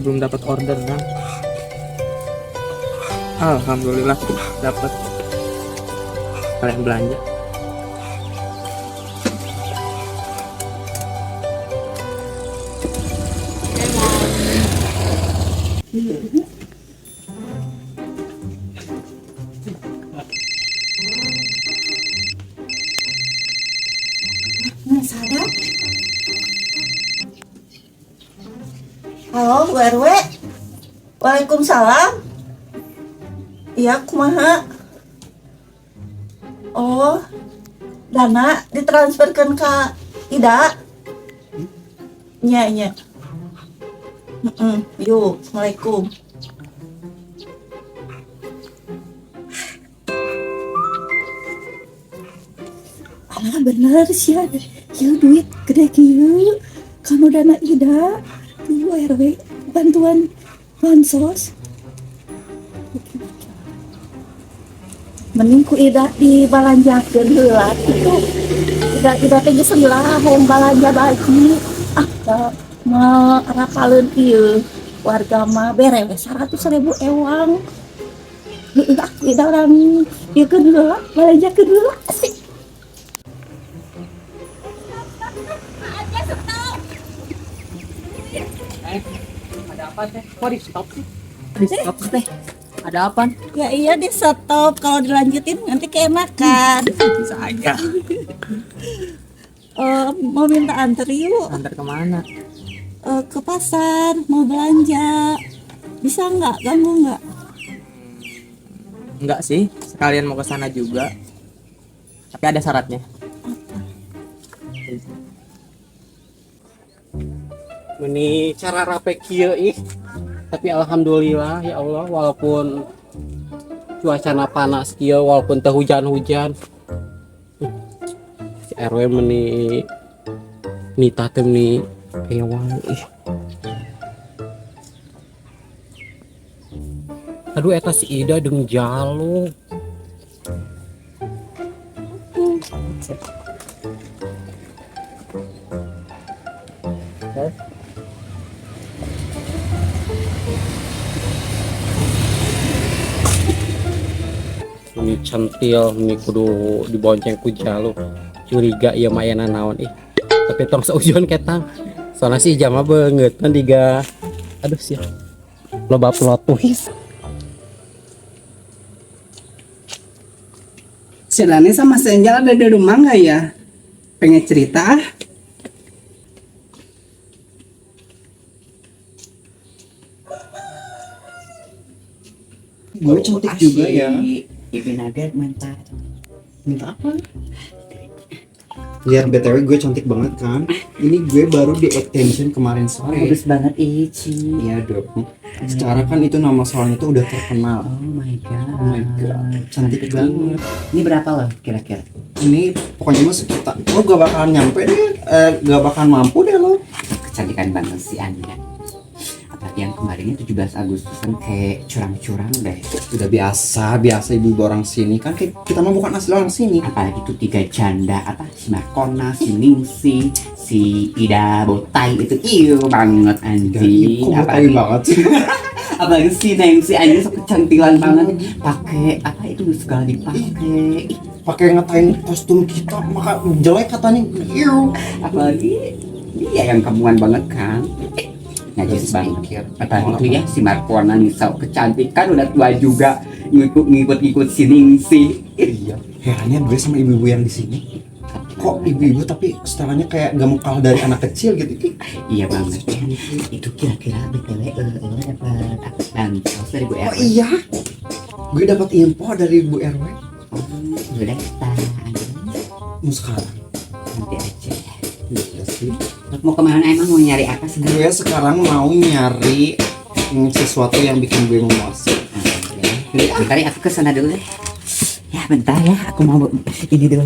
belum dapat order kan. Alhamdulillah dapat. Kalian belanja. Sadap. Halo, Bu RW. Waalaikumsalam. Iya, kumaha? Oh, dana ditransferkan ke Ida. Nya. Yuk, Assalamualaikum. Ah, bener sih ada. Ya duit gede kieu. Kanu dana Ida. Tuh RW bantuan bansos. Mending ku Ida dibalanjakeun heula kitu. Ida teh geus heula hoyong balanja baju. Mau rapaleun ieu warga mah bere we 100.000 ewang. Ida orang ieu keun heula balanjakeun heula. Ada apa teh? Kok di stop sih? Di stop teh. Ada apa? Ya iya di stop, kalau dilanjutin nanti keenakan. Bisa aja. Mau minta anter yuk. Antar kemana? Ke pasar mau belanja. Bisa nggak? Ganggu nggak? Enggak sih, sekalian mau ke sana juga. Tapi ada syaratnya. Ini cara rapi kieu ih. Tapi alhamdulillah ya Allah, walaupun cuacana panas kieu, walaupun teu hujan-hujan. Si RW meni nita teh meni hewan ih. Aduh eta si Ida deung jalo. Ini centil, ini kudu dibonceng ku jalo. Curiga ieu mah aya naon ih. Tapi tong saujon ketang. Soalnya sih jama banget kan diga. Aduh sia. Loba plot twist. Si Dani sama si Angel ada di rumah nggak ya? Pengen cerita? Gue cantik juga ya. Ibu Nadia minta Apa? Lihat BTW gue cantik banget kan? Ini gue baru di extension kemarin sore. bagus banget Ici. Iya dong. Secara kan itu nama soalnya tuh udah terkenal. Oh my god. Oh my god, cantik banget. Ini berapa loh kira-kira? Ini pokoknya mah sekitar, lo gak bakalan nyampe deh, gak bakalan mampu deh lo. Kecantikan banget si Anda. Apalagi yang kemarinnya 17 Agustusan kayak curang-curang deh. Udah biasa ibu orang sini kan kita mah bukan asli orang sini. Apalagi tuh 3 janda apa si Markona, si Ningsi, si Ida Botai itu banget anjing. Kok botai banget sih? Apalagi si Ningsi anjing sok kecantilan banget. Pakai apa itu segala dipakai. Pakai ngatain kostum kita maka jelek katanya. Apalagi dia yang kamuan banget kan. Najis banget. Apalagi itu ya si Markona nih sok kecantikan udah tua juga ngikut si Ningsi. Iya, herannya gue sama ibu-ibu yang di sini. Kok ibu-ibu tapi setelahnya kayak gak mau kalah dari anak kecil gitu. Iya banget. Itu kira-kira BTW lo dapat apa bansos dari Bu RW? Oh iya, gue dapat info dari Bu RW. Udah kita Mau sekarang? nanti aja. Iya sih. Mau kemana emang mau nyari apa sih? Gue sekarang mau nyari sesuatu yang bikin gue memuaskan. Bentar ya, aku kesana dulu deh. Ya bentar ya, aku mau ini dulu.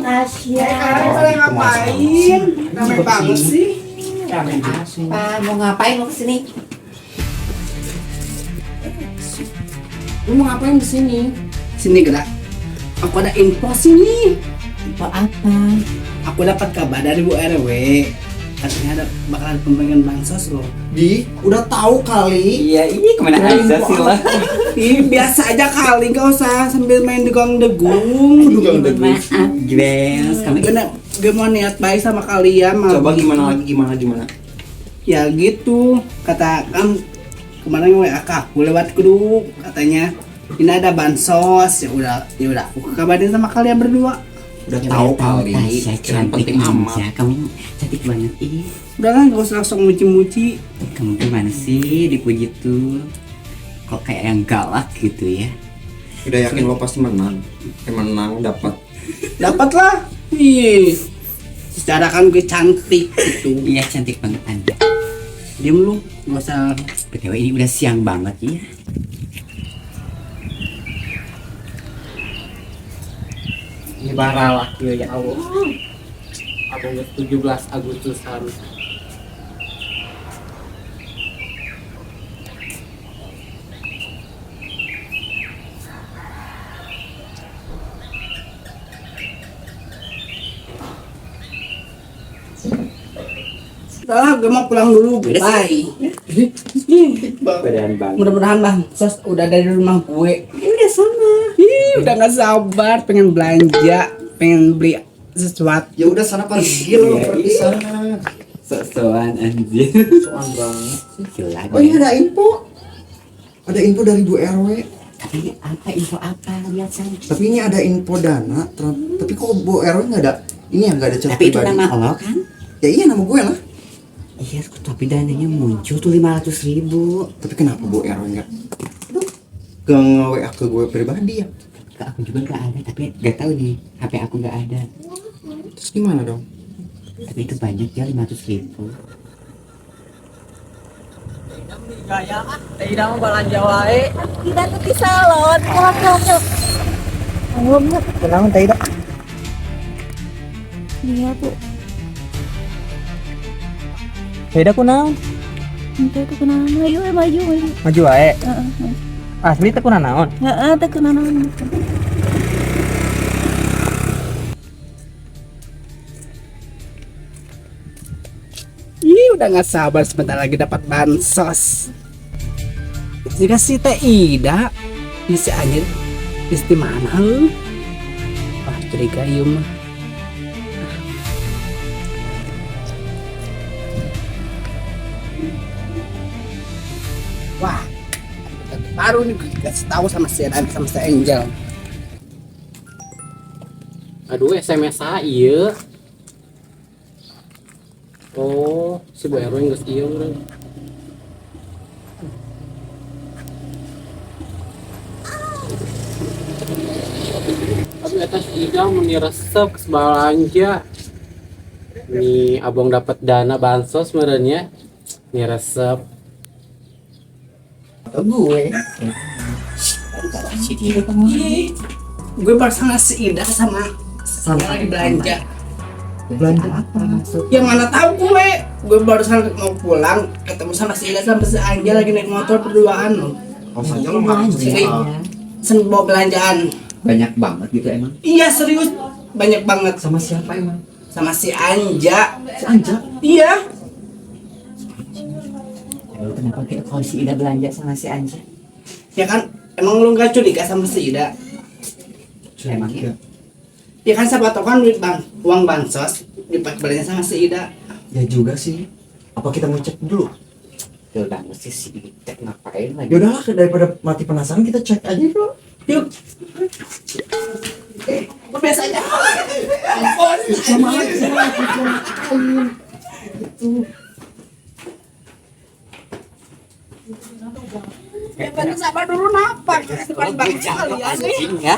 Tasya. Kalian ngapain? Ramai banget sih. Apa? Mau ngapain lo kesini? Lu mau ngapain di sini? Sini gerak. Aku ada info sini. Info apa? Aku dapat kabar dari Bu RW. katanya ada bakalan pembagian bansos loh. Udah tahu kali. Iya, ini kemana aja sih lah. Ih, biasa aja kali, gak usah sambil main degung degung. Maaf, Grace. Gue mau niat baik sama kalian. Coba gimana lagi, gimana? Ya gitu, kata kan kemarin WA aku lewat grup katanya ini ada bansos. Ya udah aku kabarin sama kalian berdua. Udah tahu kali. Tasya Yang penting cantik amat. aja. Kamu cantik banget ih. Udah lah, gak usah langsung muji-muji. Kamu gimana sih dipuji tuh? Kok kayak yang galak gitu ya? Udah yakin lo pasti menang. Menang dapat. Dapat lah. Ih, secara kan gue cantik gitu. Iya cantik banget Anda. Diem lu, gak usah. BTW ini udah siang banget ya. Ini baralah ya Allah. Abang 17 Agustusan. Udah lah, gue mau pulang dulu. Bye. Badan banget. Mudah-mudahan bang, sos udah dari rumah gue. Udah sana. Udah gak sabar, pengen belanja, pengen beli sesuatu. Ya udah sana pergi lo, pergi sana. Sok-sokan anjir. Soan banget. Gila. Oh ini ada info. Ada info dari Bu RW. Tapi apa info apa lihat sana. Tapi ini ada info dana. Tapi kok Bu RW nggak ada? Ini yang nggak ada chat Tapi itu pribadi. nama lo kan? Ya iya nama gue lah. Iya, tapi dananya muncul tuh 500.000. Tapi kenapa Bu RW nggak nge-WA ke gue pribadi ya? Ke aku juga nggak ada, tapi nggak tahu nih HP aku nggak ada. Terus gimana dong? Tapi itu banyak ya 500.000. Gaya, tidak mau belanja wae. Tidak ke salon. Kelak. Kenapa tidak? Iya bu. Beda ku naon? Itu kenal maju. Maju wae. Asli teh ku naon? Teu kenal. Ih, udah gak sabar sebentar lagi dapat bansos. Jika si Teh Ida, ini si Anjir, isti mana lu? Wah, curiga ieu mah. Wah, baru nih gue kasih tahu sama si Adam sama si Angel. Aduh SMS ieu. Oh, si Bu Erwin geus ieu urang. Tapi eta si Ida meni resep geus balanja. Nih abang dapat dana bansos meureun ya. Nih resep. Gue. Gue baru sama si Ida sama lagi belanja. Belanja apa? Yang mana tahu gue barusan mau pulang ketemu sama si Ida sama si Angel lagi naik motor berduaan loh. Kalau saja lo nggak Jadi sen bawa belanjaan. Banyak banget gitu emang. Iya serius banyak banget sama siapa emang? sama si Anja. Si Anja. Iya. Kenapa kita kalau si Ida belanja sama si Anja? Ya kan emang lu nggak curiga sama si Ida? Emangnya? Ya kan siapa tahu kan duit uang bansos dipakai belanja sama si Ida. Ya juga sih. Apa kita mau cek dulu? Tuh banget sih si Ida ngapain lagi? Ya udahlah daripada mati penasaran kita cek aja dulu. Yuk. Biasanya. Sama aja. Ya banyak sabar dulu napa? Depan banget kalian nih. Ya.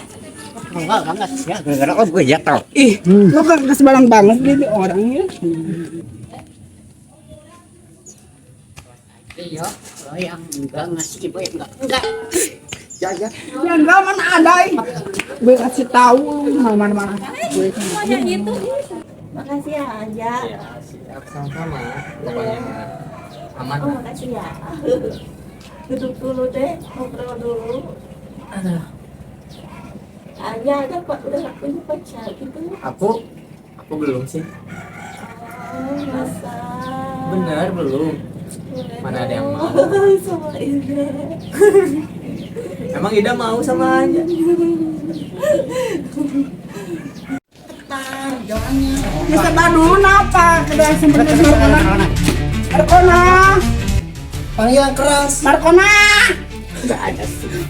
Enggak banget ya. Gara-gara oh gue jatuh. Ih, lo gak sembarang banget dia nih orangnya. Iya, kalau yang enggak ngasih ibu enggak. Ya enggak mana ada. Gue kasih tahu mana. Gue Semuanya gitu. Makasih ya Anja. Sama-sama. Pokoknya aman. Oh makasih ya. Duduk dulu deh, ngobrol dulu. Anja aja pak udah gak punya pacar gitu. Aku belum sih. Oh masa. Bener belum? Mana ada yang mau? Sama Ida. Emang Ida mau sama aja? Bisa Badun apa? Kedua sebenarnya Markona. Panggil yang keras. Markona.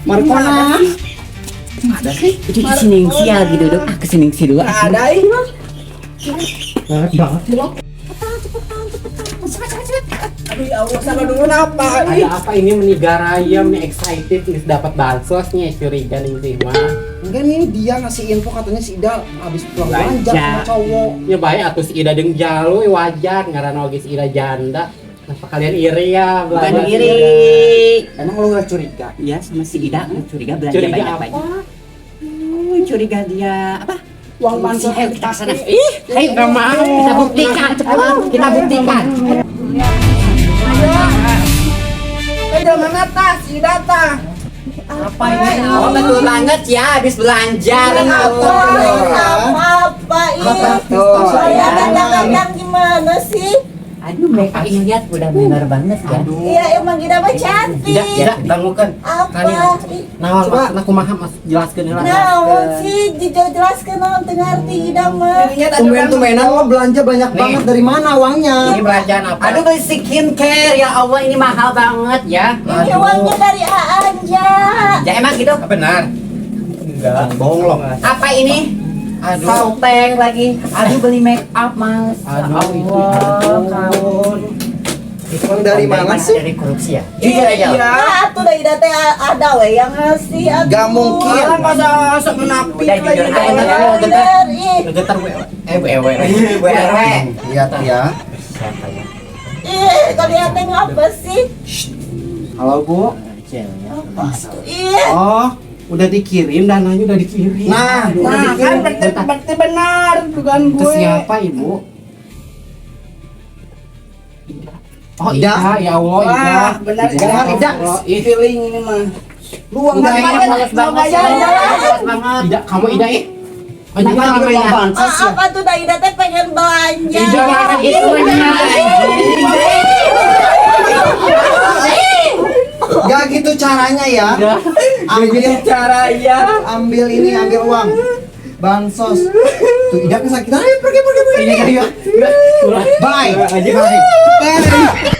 Markona. Ada sih. Itu keseningsi lagi duduk. Ah keseningsi dulu. Ada ini. Banget banget sih lo. Aduh ya Allah, sama dulu apa? Ada apa ini menigara ayam nih excited nih dapat bansosnya curiga nih sih mah. Enggak nih dia ngasih info katanya si Ida habis pulang belanja Belanja. sama cowok. Ya baik atuh si Ida deng jalo wajar ngaranna oge si Ida janda. Kenapa kalian iri ya Bukan belanja si iri. Ida? Emang lo gak curiga? Iya sama si Ida curiga belanja Curiga banyak-banyak. apa? Curiga dia apa? Uang bansos Ayo kita kesana. Hei nggak mau. Kita buktikan cepat. Kita buktikan. Udah mana tas? Si data. Apa ini? Oh betul banget ya habis belanja. Apa ini? Saya kadang-kadang gimana sih? Aduh mereka ini lihat udah benar banget ya. Iya emang Ida mah cantik. Tidak dangukeun. Apa? Naon maksudna kumaha mas jelaskeun heula. Nah, sih dijelaskan naon teu ngarti Ida mah. Tumben-tumbenan lo belanja banyak banget dari mana uangnya? Ini belanjaan apa? Aduh beli skincare ya Allah ini mahal banget ya. Ini uangnya dari Anja. Ya emang gitu. Benar. Enggak. Bohong lo. Apa ini? Aduh. Salteng lagi. Aduh beli make up mas. Aduh, itu. Kabur. Uang dari mana sih? Dari korupsi ya. Jujur aja. Nah, atuh da Ida teh ada we yang ngasih atuh. Gak mungkin. Masa sok menapi Udah jujur aja. Dari. Getar WW. WRW. Lihat ya. Ih, kalian teh ngapa sih? Halo Bu. Ih, Oh, udah dikirim dananya udah dikirim. Nah, Nah, kan berarti benar bukan Ke gue. siapa Ibu? Oh Ida. Ida, ya Allah Ida. Wah, benar Benar, Ida. Feeling ini mah. Luang Udah dari ya, mana? males banget. Males banget. Ida, kamu Ida Oh, Ida Bukan namanya. uang bansos ya. apa tuh da Ida teh pengen belanja. Ida itu Gak gitu caranya ya. Ambil caranya. ambil ini, ambil uang. Bansos. Tuh Ida kesakitan. Ayo pergi. Iya, iya. Bye. Aja.